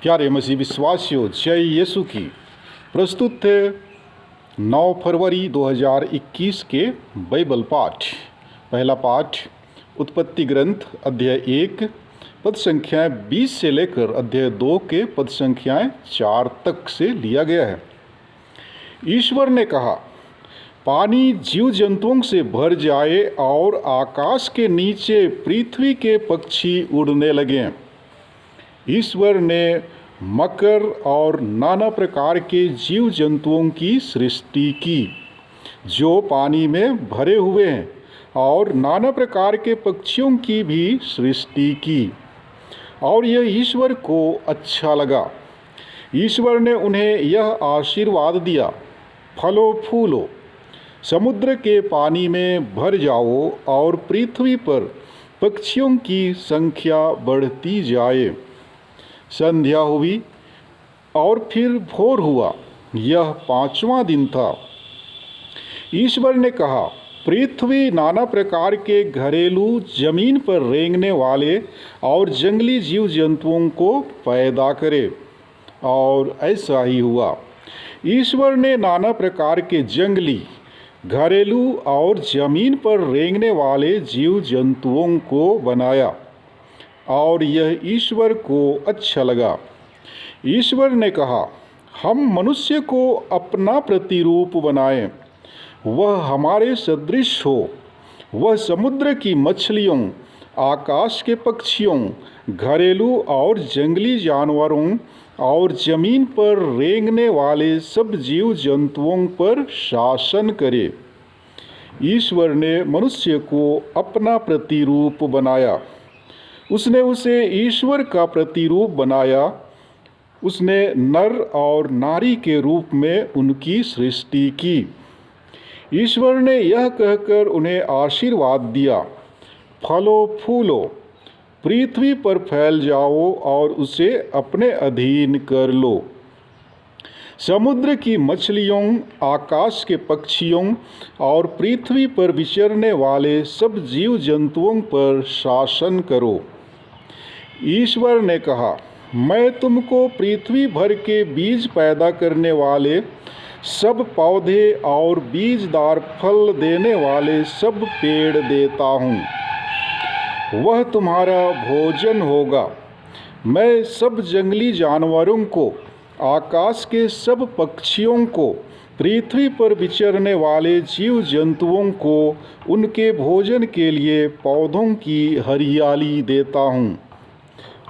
प्यारे मसीह विश्वासियों, जय यीशु की। प्रस्तुत थे 9 फरवरी 2021 के बाइबल पाठ। पहला पाठ उत्पत्ति ग्रंथ अध्याय 1 पद संख्याएँ 20 से लेकर अध्याय 2 के पद संख्याएँ 4 तक से लिया गया है। ईश्वर ने कहा, पानी जीव जंतुओं से भर जाए और आकाश के नीचे पृथ्वी के पक्षी उड़ने लगे। ईश्वर ने मकर और नाना प्रकार के जीव जंतुओं की सृष्टि की जो पानी में भरे हुए हैं, और नाना प्रकार के पक्षियों की भी सृष्टि की, और यह ईश्वर को अच्छा लगा। ईश्वर ने उन्हें यह आशीर्वाद दिया, फलो फूलो, समुद्र के पानी में भर जाओ और पृथ्वी पर पक्षियों की संख्या बढ़ती जाए। संध्या हुई और फिर भोर हुआ, यह 5वां दिन था। ईश्वर ने कहा, पृथ्वी नाना प्रकार के घरेलू, जमीन पर रेंगने वाले और जंगली जीव जंतुओं को पैदा करे, और ऐसा ही हुआ। ईश्वर ने नाना प्रकार के जंगली, घरेलू और जमीन पर रेंगने वाले जीव जंतुओं को बनाया, और यह ईश्वर को अच्छा लगा। ईश्वर ने कहा, हम मनुष्य को अपना प्रतिरूप बनाएं, वह हमारे सदृश हो। वह समुद्र की मछलियों, आकाश के पक्षियों, घरेलू और जंगली जानवरों और जमीन पर रेंगने वाले सब जीव जंतुओं पर शासन करे। ईश्वर ने मनुष्य को अपना प्रतिरूप बनाया, उसने उसे ईश्वर का प्रतिरूप बनाया। उसने नर और नारी के रूप में उनकी सृष्टि की। ईश्वर ने यह कहकर उन्हें आशीर्वाद दिया, फलो फूलो, पृथ्वी पर फैल जाओ और उसे अपने अधीन कर लो। समुद्र की मछलियों, आकाश के पक्षियों और पृथ्वी पर विचरने वाले सब जीव जंतुओं पर शासन करो। ईश्वर ने कहा, मैं तुमको पृथ्वी भर के बीज पैदा करने वाले सब पौधे और बीजदार फल देने वाले सब पेड़ देता हूँ। वह तुम्हारा भोजन होगा। मैं सब जंगली जानवरों को, आकाश के सब पक्षियों को, पृथ्वी पर विचरने वाले जीव जंतुओं को उनके भोजन के लिए पौधों की हरियाली देता हूँ,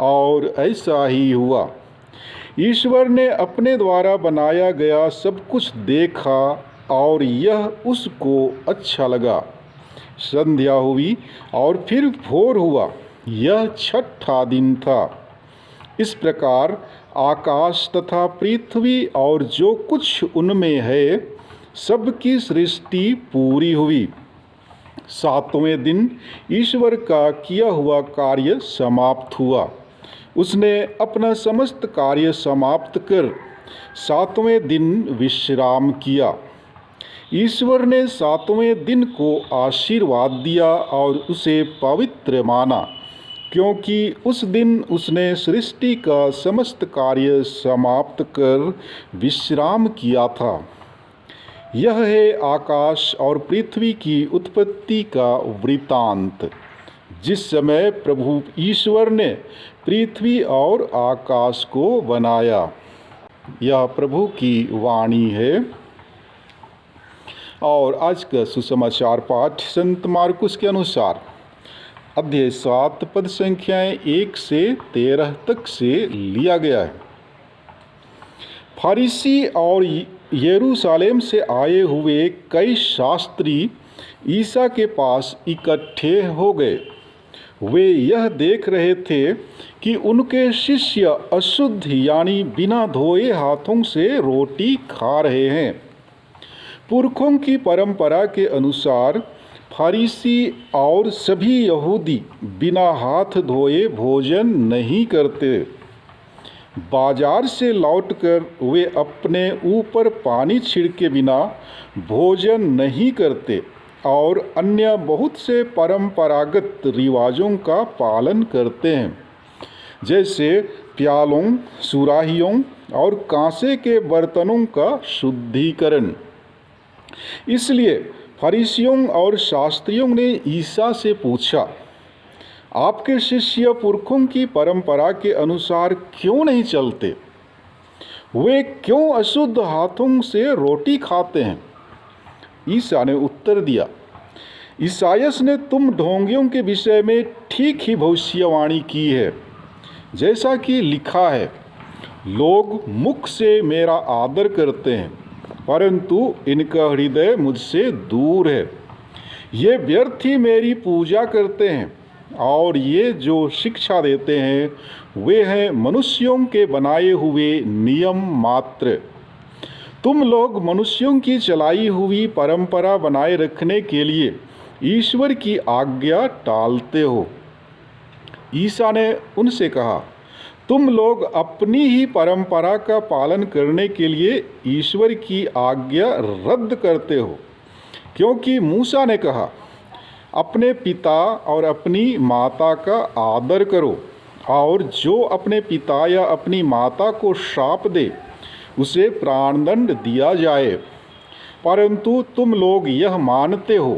और ऐसा ही हुआ। ईश्वर ने अपने द्वारा बनाया गया सब कुछ देखा, और यह उसको अच्छा लगा। संध्या हुई और फिर भोर हुआ, यह 6ठा दिन था। इस प्रकार आकाश तथा पृथ्वी और जो कुछ उनमें है, सबकी सृष्टि पूरी हुई। 7वें दिन ईश्वर का किया हुआ कार्य समाप्त हुआ। उसने अपना समस्त कार्य समाप्त कर 7वें दिन विश्राम किया। ईश्वर ने 7वें दिन को आशीर्वाद दिया और उसे पवित्र माना, क्योंकि उस दिन उसने सृष्टि का समस्त कार्य समाप्त कर विश्राम किया था। यह है आकाश और पृथ्वी की उत्पत्ति का वृतांत, जिस समय प्रभु ईश्वर ने पृथ्वी और आकाश को बनाया। यह प्रभु की वाणी है। और आज का सुसमाचार पाठ संत मार्कुस के अनुसार अध्याय 7 पद संख्याएँ 1 से 13 तक से लिया गया है। फरीसी और यरूशलेम से आए हुए कई शास्त्री ईसा के पास इकट्ठे हो गए। वे यह देख रहे थे कि उनके शिष्य अशुद्ध यानी बिना धोए हाथों से रोटी खा रहे हैं। पुरखों की परंपरा के अनुसार फरीसी और सभी यहूदी बिना हाथ धोए भोजन नहीं करते। बाजार से लौटकर वे अपने ऊपर पानी छिड़के बिना भोजन नहीं करते और अन्य बहुत से परंपरागत रिवाजों का पालन करते हैं, जैसे प्यालों, सुराहियों और कांसे के बर्तनों का शुद्धिकरण। इसलिए फरीसियों और शास्त्रियों ने ईसा से पूछा, आपके शिष्य पुरखों की परंपरा के अनुसार क्यों नहीं चलते? वे क्यों अशुद्ध हाथों से रोटी खाते हैं? ईसा ने उत्तर दिया, ईसायास ने तुम ढोंगियों के विषय में ठीक ही भविष्यवाणी की है, जैसा कि लिखा है, लोग मुख से मेरा आदर करते हैं, परंतु इनका हृदय मुझसे दूर है। ये व्यर्थ ही मेरी पूजा करते हैं, और ये जो शिक्षा देते हैं वे हैं मनुष्यों के बनाए हुए नियम मात्र। तुम लोग मनुष्यों की चलाई हुई परंपरा बनाए रखने के लिए ईश्वर की आज्ञा टालते हो। ईसा ने उनसे कहा, तुम लोग अपनी ही परंपरा का पालन करने के लिए ईश्वर की आज्ञा रद्द करते हो, क्योंकि मूसा ने कहा, अपने पिता और अपनी माता का आदर करो, और जो अपने पिता या अपनी माता को श्राप दे उसे प्राणदंड दिया जाए। परंतु तुम लोग यह मानते हो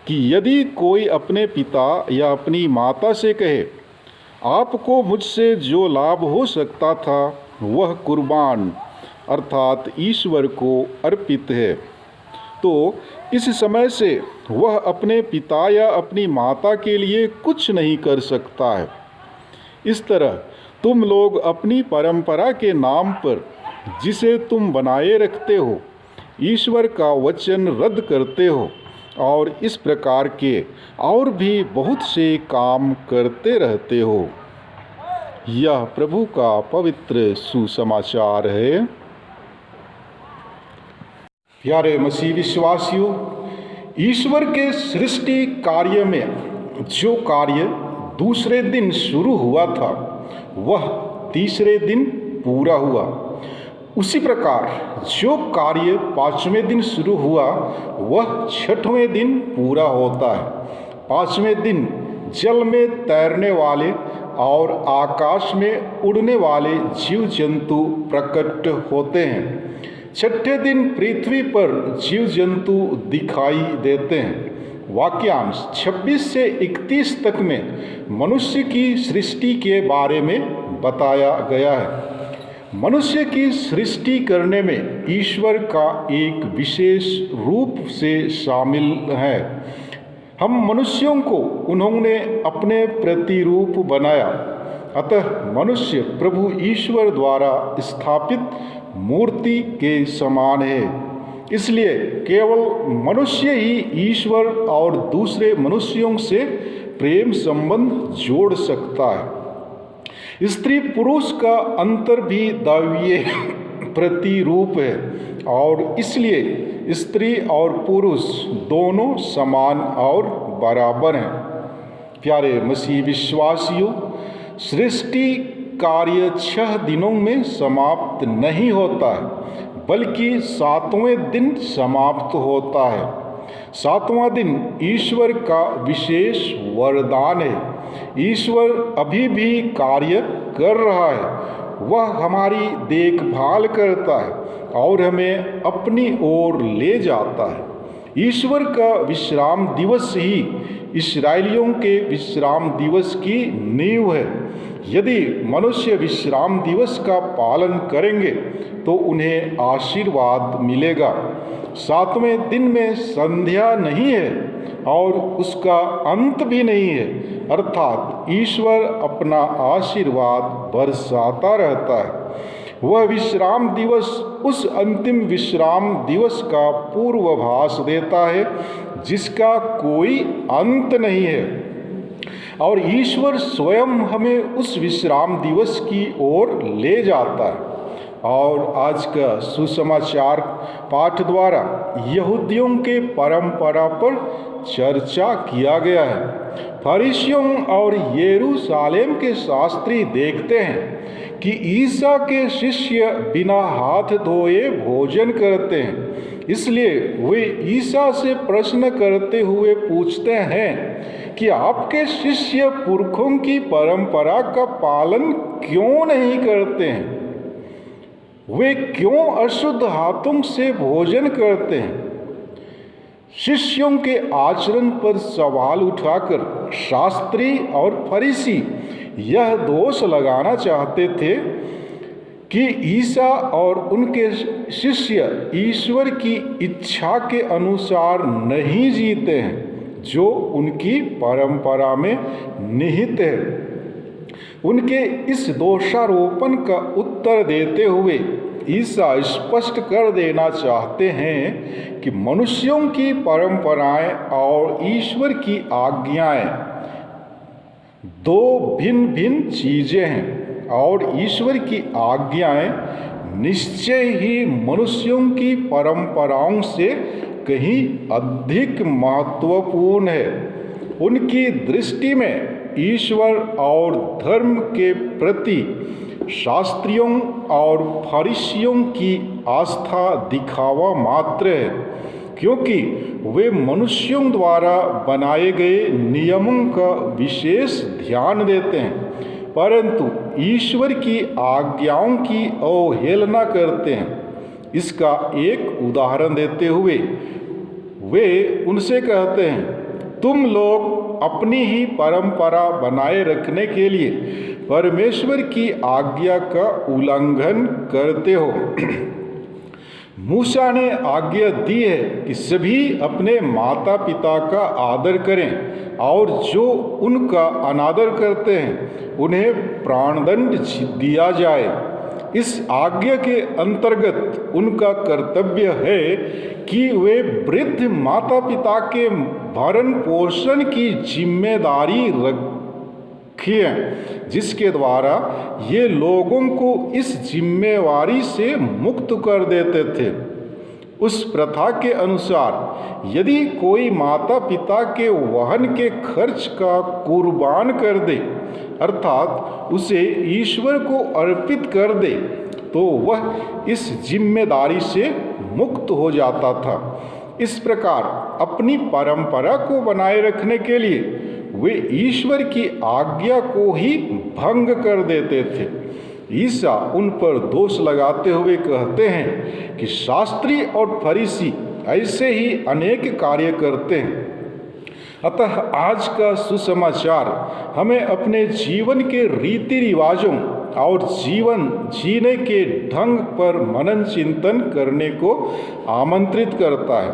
कि यदि कोई अपने पिता या अपनी माता से कहे, आपको मुझसे जो लाभ हो सकता था वह कुर्बान अर्थात ईश्वर को अर्पित है, तो इस समय से वह अपने पिता या अपनी माता के लिए कुछ नहीं कर सकता है। इस तरह तुम लोग अपनी परंपरा के नाम पर जिसे तुम बनाए रखते हो, ईश्वर का वचन रद्द करते हो और इस प्रकार के और भी बहुत से काम करते रहते हो। यह प्रभु का पवित्र सुसमाचार है। प्यारे मसीह विश्वासियों, ईश्वर के सृष्टि कार्य में जो कार्य दूसरे दिन शुरू हुआ था वह तीसरे दिन पूरा हुआ। उसी प्रकार जो कार्य पांचवें दिन शुरू हुआ वह छठवें दिन पूरा होता है। पांचवें दिन जल में तैरने वाले और आकाश में उड़ने वाले जीव जंतु प्रकट होते हैं। छठे दिन पृथ्वी पर जीव जंतु दिखाई देते हैं। वाक्यांश 26 से 31 तक में मनुष्य की सृष्टि के बारे में बताया गया है। मनुष्य की सृष्टि करने में ईश्वर का एक विशेष रूप से शामिल है। हम मनुष्यों को उन्होंने अपने प्रतिरूप बनाया, अतः मनुष्य प्रभु ईश्वर द्वारा स्थापित मूर्ति के समान है। इसलिए केवल मनुष्य ही ईश्वर और दूसरे मनुष्यों से प्रेम संबंध जोड़ सकता है। स्त्री पुरुष का अंतर भी दैवीय प्रतिरूप है और इसलिए स्त्री और पुरुष दोनों समान और बराबर हैं। प्यारे मसीह विश्वासियों, सृष्टि कार्य 6 दिनों में समाप्त नहीं होता है, बल्कि 7वें दिन समाप्त होता है। 7वां दिन ईश्वर का विशेष वरदान है। ईश्वर अभी भी कार्य कर रहा है। वह हमारी देखभाल करता है और हमें अपनी ओर ले जाता है। ईश्वर का विश्राम दिवस ही इस्राएलियों के विश्राम दिवस की नींव है। यदि मनुष्य विश्राम दिवस का पालन करेंगे तो उन्हें आशीर्वाद मिलेगा। 7वें दिन में संध्या नहीं है और उसका अंत भी नहीं है, अर्थात ईश्वर अपना आशीर्वाद बरसाता रहता है। वह विश्राम दिवस उस अंतिम विश्राम दिवस का पूर्वाभास देता है जिसका कोई अंत नहीं है, और ईश्वर स्वयं हमें उस विश्राम दिवस की ओर ले जाता है। और आज का सुसमाचार पाठ द्वारा यहूदियों के परंपरा पर चर्चा किया गया है। फरीसियों और यरूशलेम के शास्त्री देखते हैं कि ईसा के शिष्य बिना हाथ धोए भोजन करते हैं, इसलिए वे ईसा से प्रश्न करते हुए पूछते हैं कि आपके शिष्य पुरखों की परंपरा का पालन क्यों नहीं करते हैं? वे क्यों अशुद्ध हाथों से भोजन करते हैं? शिष्यों के आचरण पर सवाल उठाकर शास्त्री और फरीसी यह दोष लगाना चाहते थे कि ईसा और उनके शिष्य ईश्वर की इच्छा के अनुसार नहीं जीते हैं जो उनकी परंपरा में निहित है। उनके इस दोषारोपण का उत्तर देते हुए ईसा स्पष्ट कर देना चाहते हैं कि मनुष्यों की परंपराएं और ईश्वर की आज्ञाएं दो भिन्न भिन्न चीजें हैं और ईश्वर की आज्ञाएं निश्चय ही मनुष्यों की परंपराओं से कहीं अधिक महत्वपूर्ण है। उनकी दृष्टि में ईश्वर और धर्म के प्रति शास्त्रियों और फरीसियों की आस्था दिखावा मात्र है, क्योंकि वे मनुष्यों द्वारा बनाए गए नियमों का विशेष ध्यान देते हैं, परंतु ईश्वर की आज्ञाओं की अवहेलना करते हैं। इसका एक उदाहरण देते हुए वे उनसे कहते हैं, तुम लोग अपनी ही परंपरा बनाए रखने के लिए परमेश्वर की आज्ञा का उल्लंघन करते हो। मूसा ने आज्ञा दी है कि सभी अपने माता पिता का आदर करें और जो उनका अनादर करते हैं उन्हें प्राणदंड दिया जाए। इस आज्ञा के अंतर्गत उनका कर्तव्य है कि वे वृद्ध माता पिता के भरण पोषण की जिम्मेदारी रखें, जिसके द्वारा ये लोगों को इस जिम्मेवारी से मुक्त कर देते थे। उस प्रथा के अनुसार यदि कोई माता पिता के वहन के खर्च का कुर्बान कर दे, अर्थात उसे ईश्वर को अर्पित कर दे, तो वह इस जिम्मेदारी से मुक्त हो जाता था। इस प्रकार अपनी परंपरा को बनाए रखने के लिए वे ईश्वर की आज्ञा को ही भंग कर देते थे। ईसा उन पर दोष लगाते हुए कहते हैं कि शास्त्री और फरीसी ऐसे ही अनेक कार्य करते हैं। अतः आज का सुसमाचार हमें अपने जीवन के रीति रिवाजों और जीवन जीने के ढंग पर मनन चिंतन करने को आमंत्रित करता है।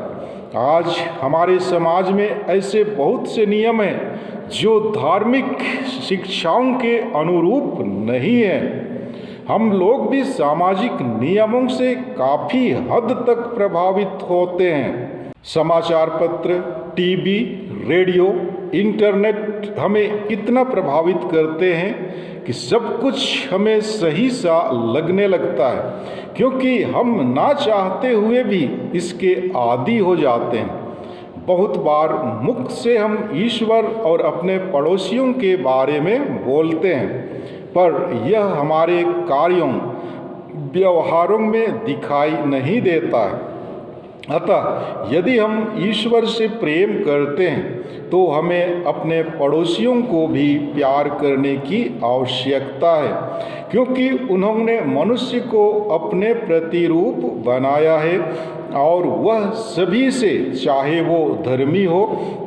आज हमारे समाज में ऐसे बहुत से नियम हैं जो धार्मिक शिक्षाओं के अनुरूप नहीं है। हम लोग भी सामाजिक नियमों से काफ़ी हद तक प्रभावित होते हैं। समाचार पत्र, टीवी, रेडियो, इंटरनेट हमें इतना प्रभावित करते हैं कि सब कुछ हमें सही सा लगने लगता है, क्योंकि हम ना चाहते हुए भी इसके आदी हो जाते हैं। बहुत बार मुख से हम ईश्वर और अपने पड़ोसियों के बारे में बोलते हैं, पर यह हमारे कार्यों व्यवहारों में दिखाई नहीं देता है। अतः यदि हम ईश्वर से प्रेम करते हैं तो हमें अपने पड़ोसियों को भी प्यार करने की आवश्यकता है, क्योंकि उन्होंने मनुष्य को अपने प्रतिरूप बनाया है और वह सभी से, चाहे वो धर्मी हो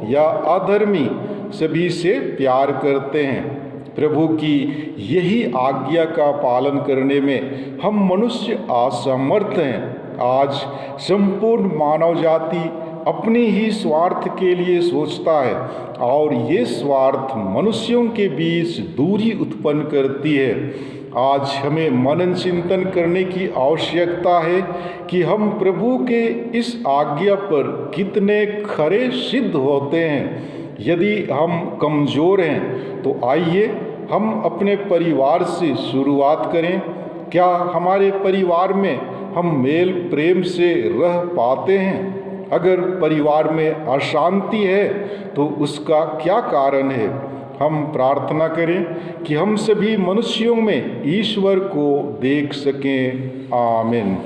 या अधर्मी, सभी से प्यार करते हैं। प्रभु की यही आज्ञा का पालन करने में हम मनुष्य असमर्थ हैं। आज संपूर्ण मानव जाति अपनी ही स्वार्थ के लिए सोचता है और ये स्वार्थ मनुष्यों के बीच दूरी उत्पन्न करती है। आज हमें मनन चिंतन करने की आवश्यकता है कि हम प्रभु के इस आज्ञा पर कितने खरे सिद्ध होते हैं। यदि हम कमज़ोर हैं तो आइए हम अपने परिवार से शुरुआत करें। क्या हमारे परिवार में हम मेल प्रेम से रह पाते हैं? अगर परिवार में अशांति है तो उसका क्या कारण है? हम प्रार्थना करें कि हम सभी मनुष्यों में ईश्वर को देख सकें। आमीन।